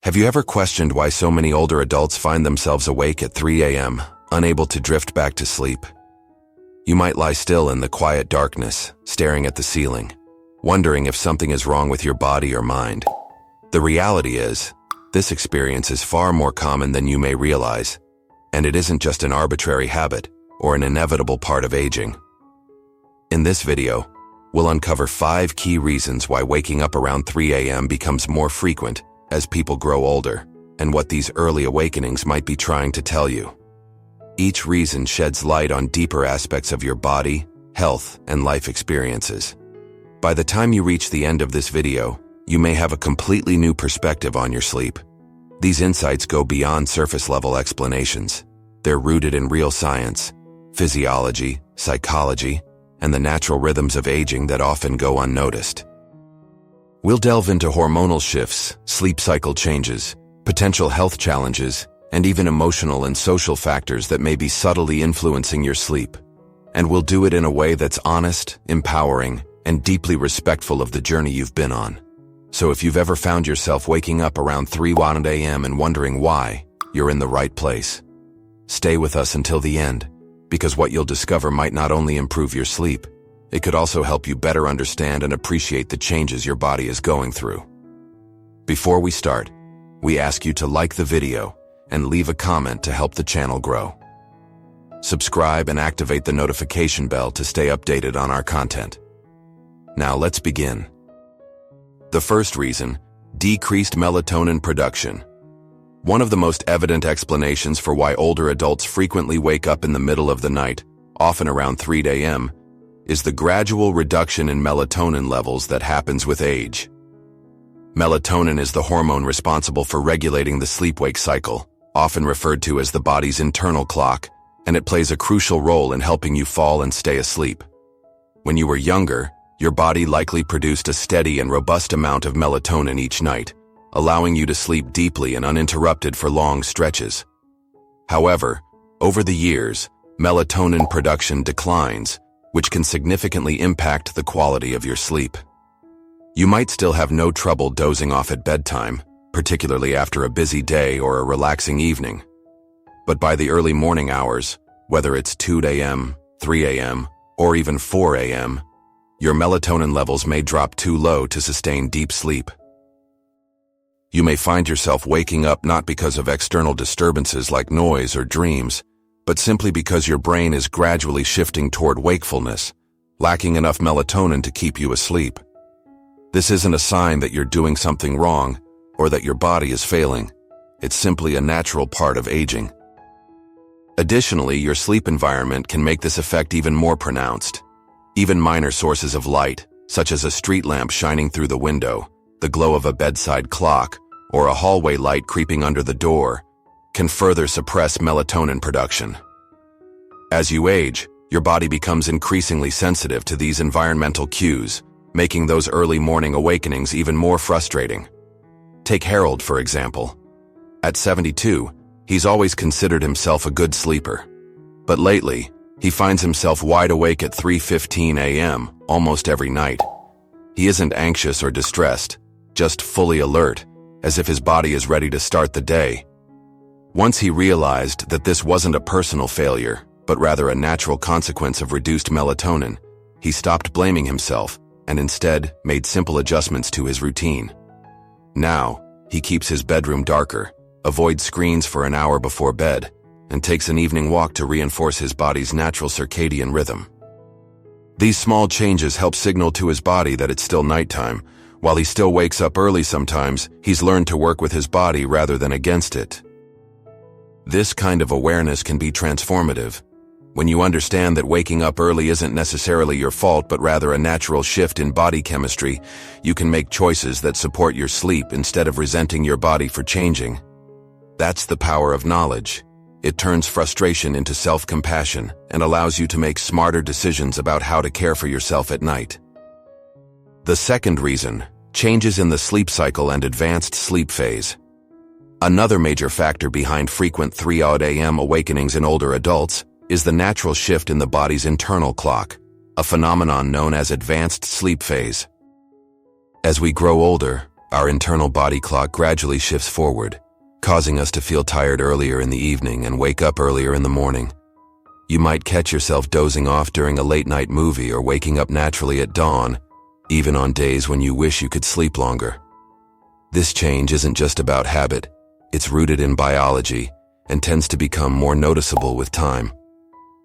Have you ever questioned why so many older adults find themselves awake at 3 a.m., unable to drift back to sleep? You might lie still in the quiet darkness, staring at the ceiling, wondering if something is wrong with your body or mind. The reality is, this experience is far more common than you may realize, and it isn't just an arbitrary habit or an inevitable part of aging. In this video, we'll uncover 5 key reasons why waking up around 3 a.m. becomes more frequent as people grow older, and what these early awakenings might be trying to tell you. Each reason sheds light on deeper aspects of your body, health, and life experiences. By the time you reach the end of this video, you may have a completely new perspective on your sleep. These insights go beyond surface-level explanations. They're rooted in real science, physiology, psychology, and the natural rhythms of aging that often go unnoticed. We'll delve into hormonal shifts, sleep cycle changes, potential health challenges, and even emotional and social factors that may be subtly influencing your sleep. And we'll do it in a way that's honest, empowering, and deeply respectful of the journey you've been on. So if you've ever found yourself waking up around 3 a.m. and wondering why, you're in the right place. Stay with us until the end, because what you'll discover might not only improve your sleep, it could also help you better understand and appreciate the changes your body is going through. Before we start, we ask you to like the video and leave a comment to help the channel grow. Subscribe and activate the notification bell to stay updated on our content. Now let's begin. The first reason, decreased melatonin production. One of the most evident explanations for why older adults frequently wake up in the middle of the night, often around 3 a.m., is the gradual reduction in melatonin levels that happens with age. Melatonin is the hormone responsible for regulating the sleep-wake cycle, often referred to as the body's internal clock, and it plays a crucial role in helping you fall and stay asleep. When you were younger, your body likely produced a steady and robust amount of melatonin each night, allowing you to sleep deeply and uninterrupted for long stretches. However, over the years, melatonin production declines, which can significantly impact the quality of your sleep. You might still have no trouble dozing off at bedtime, particularly after a busy day or a relaxing evening. But by the early morning hours, whether it's 2 a.m., 3 a.m., or even 4 a.m., your melatonin levels may drop too low to sustain deep sleep. You may find yourself waking up not because of external disturbances like noise or dreams, but simply because your brain is gradually shifting toward wakefulness, lacking enough melatonin to keep you asleep. This isn't a sign that you're doing something wrong or that your body is failing. It's simply a natural part of aging. Additionally, your sleep environment can make this effect even more pronounced. Even minor sources of light, such as a street lamp shining through the window, the glow of a bedside clock, or a hallway light creeping under the door, can further suppress melatonin production. As you age, your body becomes increasingly sensitive to these environmental cues, making those early morning awakenings even more frustrating. Take Harold, for example. At 72, he's always considered himself a good sleeper. But lately, he finds himself wide awake at 3:15 a.m. almost every night. He isn't anxious or distressed, just fully alert, as if his body is ready to start the day. Once he realized that this wasn't a personal failure, but rather a natural consequence of reduced melatonin, he stopped blaming himself and instead made simple adjustments to his routine. Now, he keeps his bedroom darker, avoids screens for an hour before bed, and takes an evening walk to reinforce his body's natural circadian rhythm. These small changes help signal to his body that it's still nighttime. While he still wakes up early sometimes, he's learned to work with his body rather than against it. This kind of awareness can be transformative. When you understand that waking up early isn't necessarily your fault but rather a natural shift in body chemistry, you can make choices that support your sleep instead of resenting your body for changing. That's the power of knowledge. It turns frustration into self-compassion and allows you to make smarter decisions about how to care for yourself at night. The second reason, changes in the sleep cycle and advanced sleep phase. Another major factor behind frequent 3 a.m. awakenings in older adults is the natural shift in the body's internal clock, a phenomenon known as advanced sleep phase. As we grow older, our internal body clock gradually shifts forward, causing us to feel tired earlier in the evening and wake up earlier in the morning. You might catch yourself dozing off during a late-night movie or waking up naturally at dawn, even on days when you wish you could sleep longer. This change isn't just about habit, it's rooted in biology and tends to become more noticeable with time.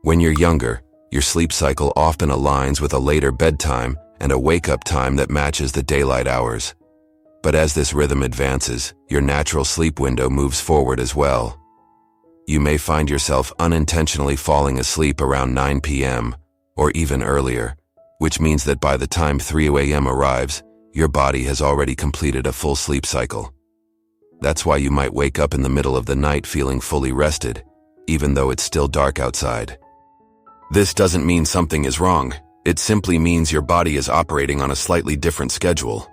When you're younger, your sleep cycle often aligns with a later bedtime and a wake-up time that matches the daylight hours. But as this rhythm advances, your natural sleep window moves forward as well. You may find yourself unintentionally falling asleep around 9 p.m. or even earlier, which means that by the time 3 a.m. arrives, your body has already completed a full sleep cycle. That's why you might wake up in the middle of the night feeling fully rested, even though it's still dark outside. This doesn't mean something is wrong. It simply means your body is operating on a slightly different schedule.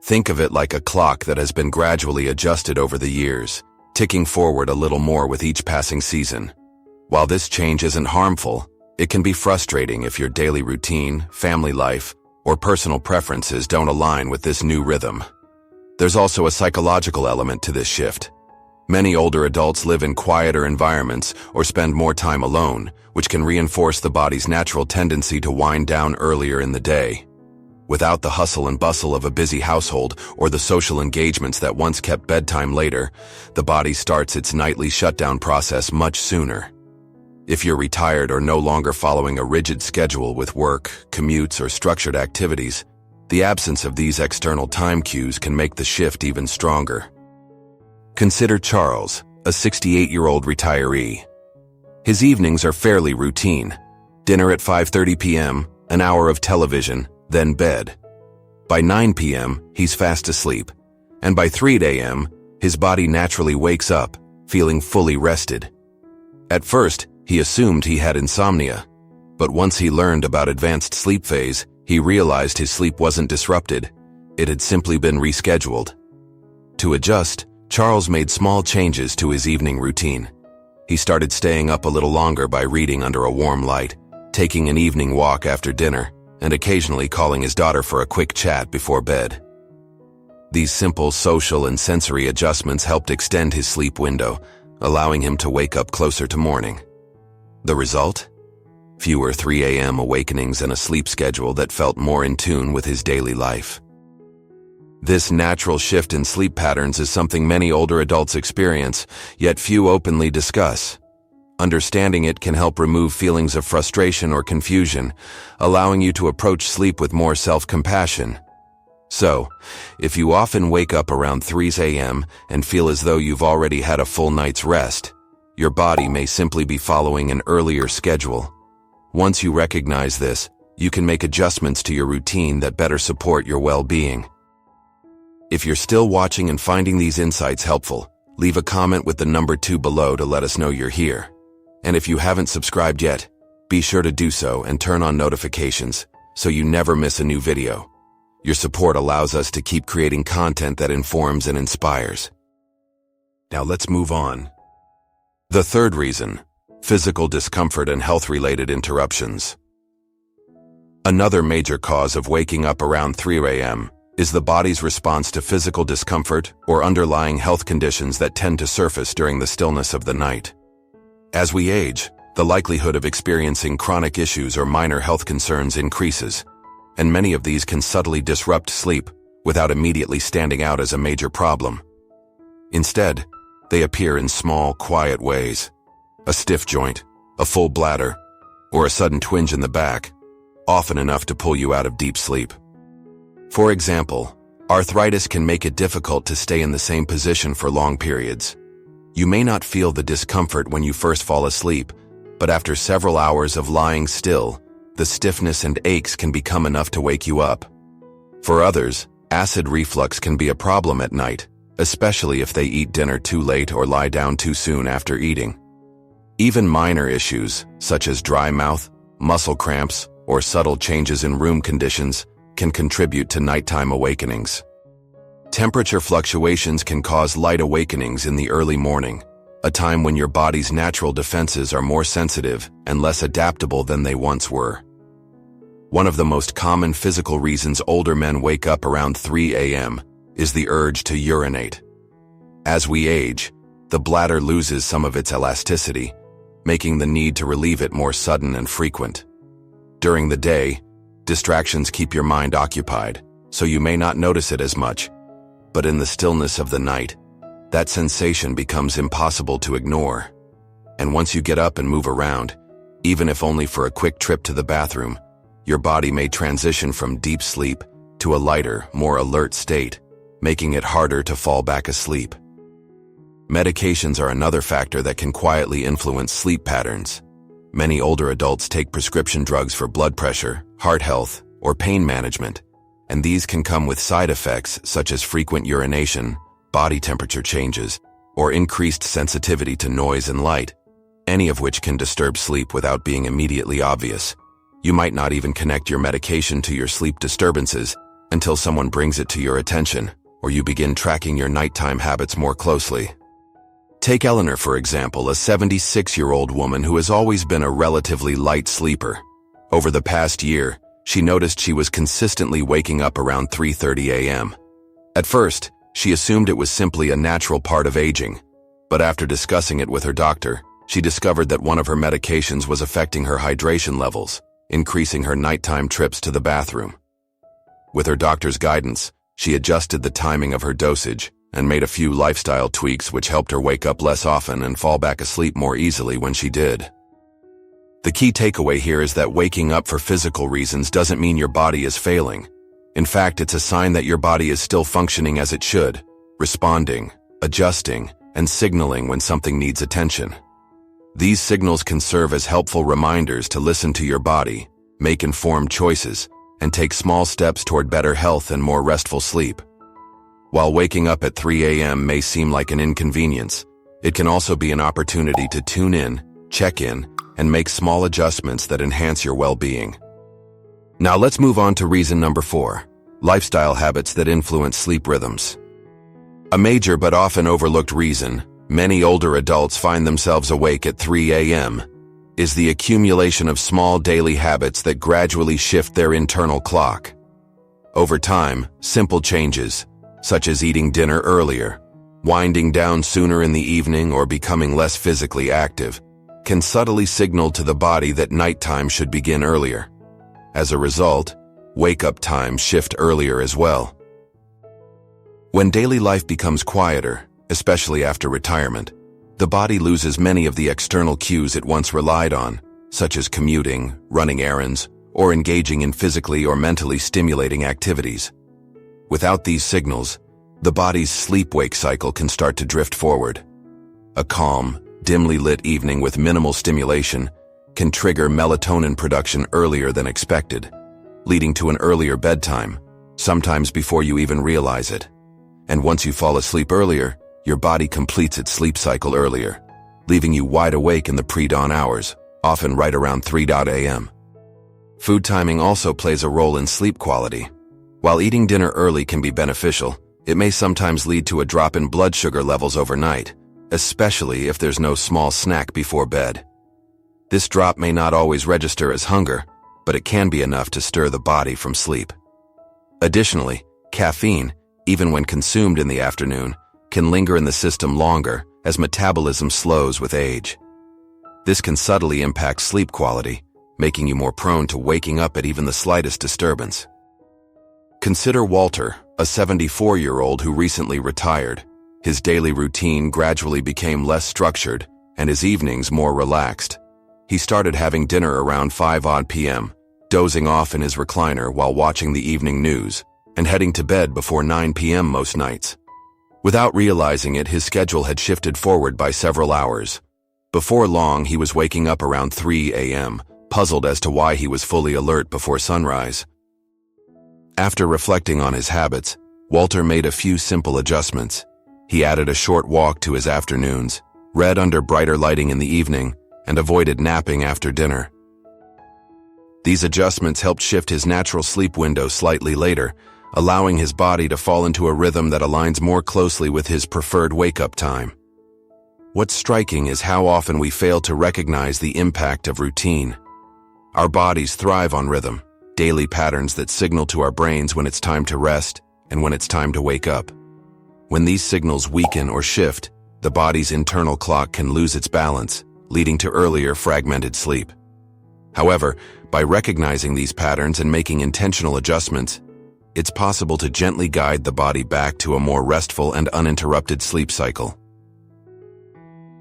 Think of it like a clock that has been gradually adjusted over the years, ticking forward a little more with each passing season. While this change isn't harmful, it can be frustrating if your daily routine, family life, or personal preferences don't align with this new rhythm. There's also a psychological element to this shift. Many older adults live in quieter environments or spend more time alone, which can reinforce the body's natural tendency to wind down earlier in the day. Without the hustle and bustle of a busy household or the social engagements that once kept bedtime later, the body starts its nightly shutdown process much sooner. If you're retired or no longer following a rigid schedule with work, commutes, or structured activities, the absence of these external time cues can make the shift even stronger. Consider Charles, a 68-year-old retiree. His evenings are fairly routine. Dinner at 5:30 p.m., an hour of television, then bed. By 9 p.m., he's fast asleep, and by 3 a.m., his body naturally wakes up, feeling fully rested. At first, he assumed he had insomnia, but once he learned about advanced sleep phase, he realized his sleep wasn't disrupted. It had simply been rescheduled. To adjust, Charles made small changes to his evening routine. He started staying up a little longer by reading under a warm light, taking an evening walk after dinner, and occasionally calling his daughter for a quick chat before bed. These simple social and sensory adjustments helped extend his sleep window, allowing him to wake up closer to morning. The result? Fewer 3 a.m. awakenings and a sleep schedule that felt more in tune with his daily life. This natural shift in sleep patterns is something many older adults experience, yet few openly discuss. Understanding it can help remove feelings of frustration or confusion, allowing you to approach sleep with more self-compassion. So, if you often wake up around 3 a.m. and feel as though you've already had a full night's rest, your body may simply be following an earlier schedule. Once you recognize this, you can make adjustments to your routine that better support your well-being. If you're still watching and finding these insights helpful, leave a comment with the number 2 below to let us know you're here. And if you haven't subscribed yet, be sure to do so and turn on notifications so you never miss a new video. Your support allows us to keep creating content that informs and inspires. Now let's move on. The third reason: physical discomfort and health-related interruptions. Another major cause of waking up around 3 a.m. is the body's response to physical discomfort or underlying health conditions that tend to surface during the stillness of the night. As we age, the likelihood of experiencing chronic issues or minor health concerns increases, and many of these can subtly disrupt sleep without immediately standing out as a major problem. Instead, they appear in small, quiet ways. A stiff joint, a full bladder, or a sudden twinge in the back, often enough to pull you out of deep sleep. For example, arthritis can make it difficult to stay in the same position for long periods. You may not feel the discomfort when you first fall asleep, but after several hours of lying still, the stiffness and aches can become enough to wake you up. For others, acid reflux can be a problem at night, especially if they eat dinner too late or lie down too soon after eating. Even minor issues, such as dry mouth, muscle cramps, or subtle changes in room conditions, can contribute to nighttime awakenings. Temperature fluctuations can cause light awakenings in the early morning, a time when your body's natural defenses are more sensitive and less adaptable than they once were. One of the most common physical reasons older men wake up around 3 a.m. is the urge to urinate. As we age, the bladder loses some of its elasticity, making the need to relieve it more sudden and frequent. During the day, distractions keep your mind occupied, so you may not notice it as much. But in the stillness of the night, that sensation becomes impossible to ignore. And once you get up and move around, even if only for a quick trip to the bathroom, your body may transition from deep sleep to a lighter, more alert state, making it harder to fall back asleep. Medications are another factor that can quietly influence sleep patterns. Many older adults take prescription drugs for blood pressure, heart health, or pain management, and these can come with side effects such as frequent urination, body temperature changes, or increased sensitivity to noise and light, any of which can disturb sleep without being immediately obvious. You might not even connect your medication to your sleep disturbances until someone brings it to your attention, or you begin tracking your nighttime habits more closely. Take Eleanor, for example, a 76-year-old woman who has always been a relatively light sleeper. Over the past year, she noticed she was consistently waking up around 3:30 a.m. At first, she assumed it was simply a natural part of aging, but after discussing it with her doctor, she discovered that one of her medications was affecting her hydration levels, increasing her nighttime trips to the bathroom. With her doctor's guidance, she adjusted the timing of her dosage and made a few lifestyle tweaks which helped her wake up less often and fall back asleep more easily when she did. The key takeaway here is that waking up for physical reasons doesn't mean your body is failing. In fact, it's a sign that your body is still functioning as it should, responding, adjusting, and signaling when something needs attention. These signals can serve as helpful reminders to listen to your body, make informed choices, and take small steps toward better health and more restful sleep. While waking up at 3 a.m. may seem like an inconvenience, it can also be an opportunity to tune in, check in, and make small adjustments that enhance your well-being. Now let's move on to reason number 4, lifestyle habits that influence sleep rhythms. A major but often overlooked reason many older adults find themselves awake at 3 a.m. is the accumulation of small daily habits that gradually shift their internal clock. Over time, simple changes, such as eating dinner earlier, winding down sooner in the evening, or becoming less physically active, can subtly signal to the body that nighttime should begin earlier. As a result, wake-up times shift earlier as well. When daily life becomes quieter, especially after retirement, the body loses many of the external cues it once relied on, such as commuting, running errands, or engaging in physically or mentally stimulating activities. Without these signals, the body's sleep-wake cycle can start to drift forward. A calm, dimly lit evening with minimal stimulation can trigger melatonin production earlier than expected, leading to an earlier bedtime, sometimes before you even realize it. And once you fall asleep earlier, your body completes its sleep cycle earlier, leaving you wide awake in the pre-dawn hours, often right around 3 a.m. Food timing also plays a role in sleep quality. While eating dinner early can be beneficial, it may sometimes lead to a drop in blood sugar levels overnight, especially if there's no small snack before bed. This drop may not always register as hunger, but it can be enough to stir the body from sleep. Additionally, caffeine, even when consumed in the afternoon, can linger in the system longer as metabolism slows with age. This can subtly impact sleep quality, making you more prone to waking up at even the slightest disturbance. Consider Walter, a 74-year-old who recently retired. His daily routine gradually became less structured and his evenings more relaxed. He started having dinner around 5 p.m., dozing off in his recliner while watching the evening news, and heading to bed before 9 p.m. most nights. Without realizing it, his schedule had shifted forward by several hours. Before long, he was waking up around 3 a.m., puzzled as to why he was fully alert before sunrise. After reflecting on his habits, Walter made a few simple adjustments. He added a short walk to his afternoons, read under brighter lighting in the evening, and avoided napping after dinner. These adjustments helped shift his natural sleep window slightly later, allowing his body to fall into a rhythm that aligns more closely with his preferred wake-up time. What's striking is how often we fail to recognize the impact of routine. Our bodies thrive on rhythm, daily patterns that signal to our brains when it's time to rest, and when it's time to wake up. When these signals weaken or shift, the body's internal clock can lose its balance, leading to earlier fragmented sleep. However, by recognizing these patterns and making intentional adjustments, it's possible to gently guide the body back to a more restful and uninterrupted sleep cycle.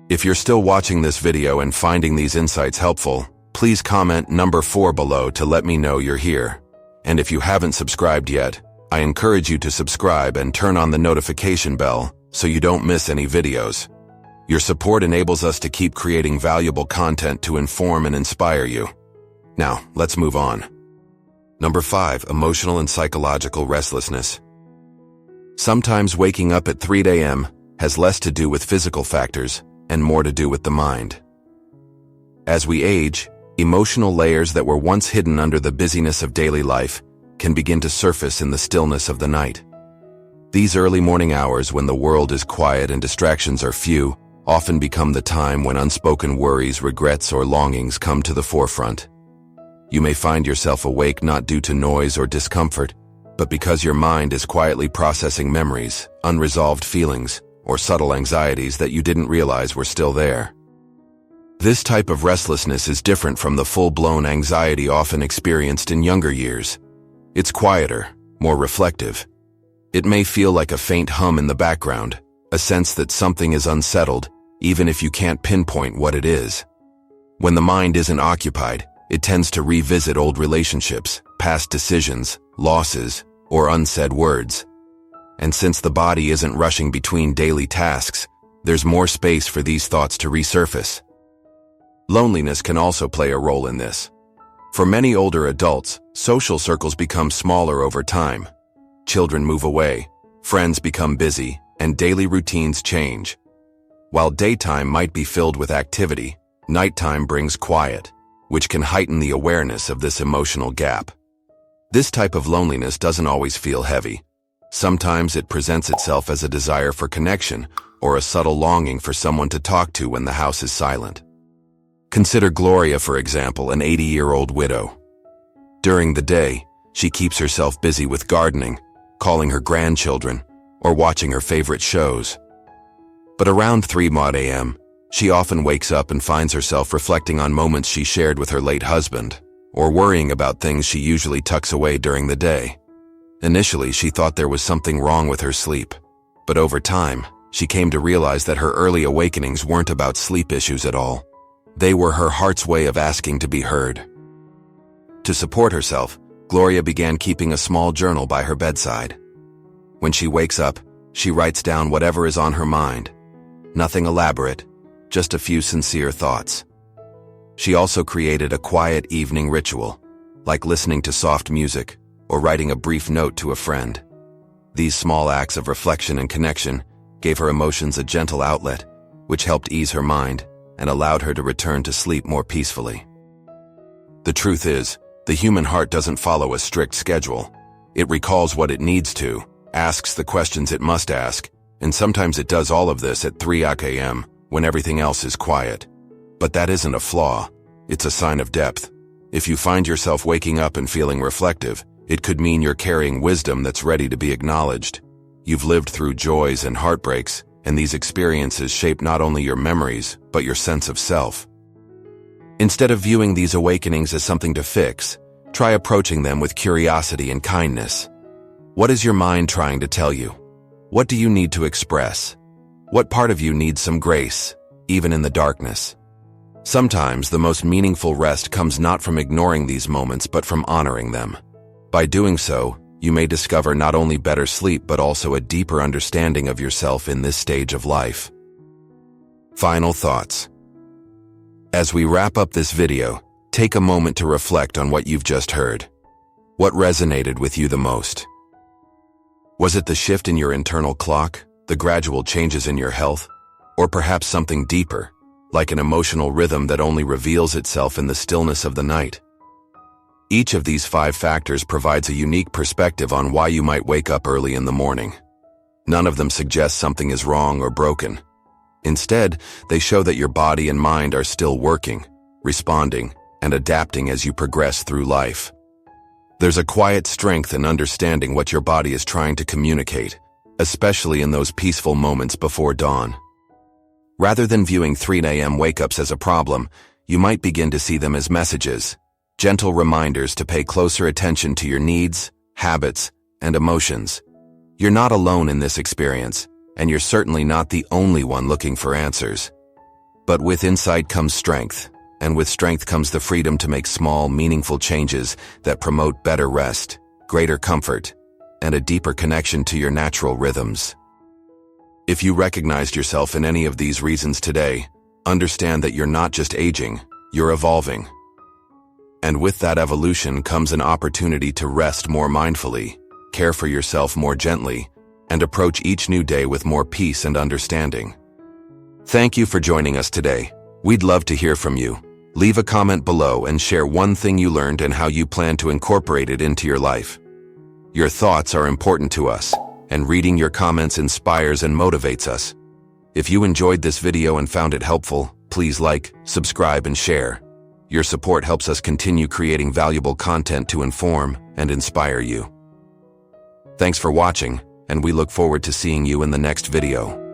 If you're still watching this video and finding these insights helpful, please comment number 4 below to let me know you're here. And if you haven't subscribed yet, I encourage you to subscribe and turn on the notification bell so you don't miss any videos. Your support enables us to keep creating valuable content to inform and inspire you. Now, let's move on. Number 5, emotional and psychological restlessness. Sometimes waking up at 3 a.m. has less to do with physical factors and more to do with the mind. As we age, emotional layers that were once hidden under the busyness of daily life can begin to surface in the stillness of the night. These early morning hours, when the world is quiet and distractions are few, often become the time when unspoken worries, regrets, or longings come to the forefront. You may find yourself awake not due to noise or discomfort, but because your mind is quietly processing memories, unresolved feelings, or subtle anxieties that you didn't realize were still there. This type of restlessness is different from the full-blown anxiety often experienced in younger years. It's quieter, more reflective. It may feel like a faint hum in the background, a sense that something is unsettled, even if you can't pinpoint what it is. When the mind isn't occupied, it tends to revisit old relationships, past decisions, losses, or unsaid words. And since the body isn't rushing between daily tasks, there's more space for these thoughts to resurface. Loneliness can also play a role in this. For many older adults, social circles become smaller over time. Children move away, friends become busy, and daily routines change. While daytime might be filled with activity, nighttime brings quiet, which can heighten the awareness of this emotional gap. This type of loneliness doesn't always feel heavy. Sometimes it presents itself as a desire for connection or a subtle longing for someone to talk to when the house is silent. Consider Gloria, for example, an 80-year-old widow. During the day, she keeps herself busy with gardening, calling her grandchildren, or watching her favorite shows. But around 3 a.m., she often wakes up and finds herself reflecting on moments she shared with her late husband, or worrying about things she usually tucks away during the day. Initially, she thought there was something wrong with her sleep, but over time, she came to realize that her early awakenings weren't about sleep issues at all. They were her heart's way of asking to be heard. To support herself, Gloria began keeping a small journal by her bedside. When she wakes up, she writes down whatever is on her mind. Nothing elaborate, just a few sincere thoughts. She also created a quiet evening ritual, like listening to soft music or writing a brief note to a friend. These small acts of reflection and connection gave her emotions a gentle outlet, which helped ease her mind and allowed her to return to sleep more peacefully. The truth is, the human heart doesn't follow a strict schedule. It recalls what it needs to, asks the questions it must ask, and sometimes it does all of this at 3 a.m. when everything else is quiet. But that isn't a flaw, it's a sign of depth. If you find yourself waking up and feeling reflective, it could mean you're carrying wisdom that's ready to be acknowledged. You've lived through joys and heartbreaks, and these experiences shape not only your memories, but your sense of self. Instead of viewing these awakenings as something to fix, try approaching them with curiosity and kindness. What is your mind trying to tell you? What do you need to express? What part of you needs some grace, even in the darkness? Sometimes the most meaningful rest comes not from ignoring these moments, but from honoring them. By doing so, you may discover not only better sleep, but also a deeper understanding of yourself in this stage of life. Final thoughts. As we wrap up this video, take a moment to reflect on what you've just heard. What resonated with you the most? Was it the shift in your internal clock, the gradual changes in your health, or perhaps something deeper, like an emotional rhythm that only reveals itself in the stillness of the night? Each of these 5 factors provides a unique perspective on why you might wake up early in the morning. None of them suggests something is wrong or broken. Instead, they show that your body and mind are still working, responding, and adapting as you progress through life. There's a quiet strength in understanding what your body is trying to communicate, especially in those peaceful moments before dawn. Rather than viewing 3 a.m. wake-ups as a problem, you might begin to see them as messages, gentle reminders to pay closer attention to your needs, habits, and emotions. You're not alone in this experience, and you're certainly not the only one looking for answers. But with insight comes strength, and with strength comes the freedom to make small, meaningful changes that promote better rest, greater comfort, and a deeper connection to your natural rhythms. If you recognized yourself in any of these reasons today, understand that you're not just aging, you're evolving. And with that evolution comes an opportunity to rest more mindfully, care for yourself more gently, and approach each new day with more peace and understanding. Thank you for joining us today. We'd love to hear from you. Leave a comment below and share one thing you learned and how you plan to incorporate it into your life. Your thoughts are important to us, and reading your comments inspires and motivates us. If you enjoyed this video and found it helpful, please like, subscribe, and share. Your support helps us continue creating valuable content to inform and inspire you. Thanks for watching, and we look forward to seeing you in the next video.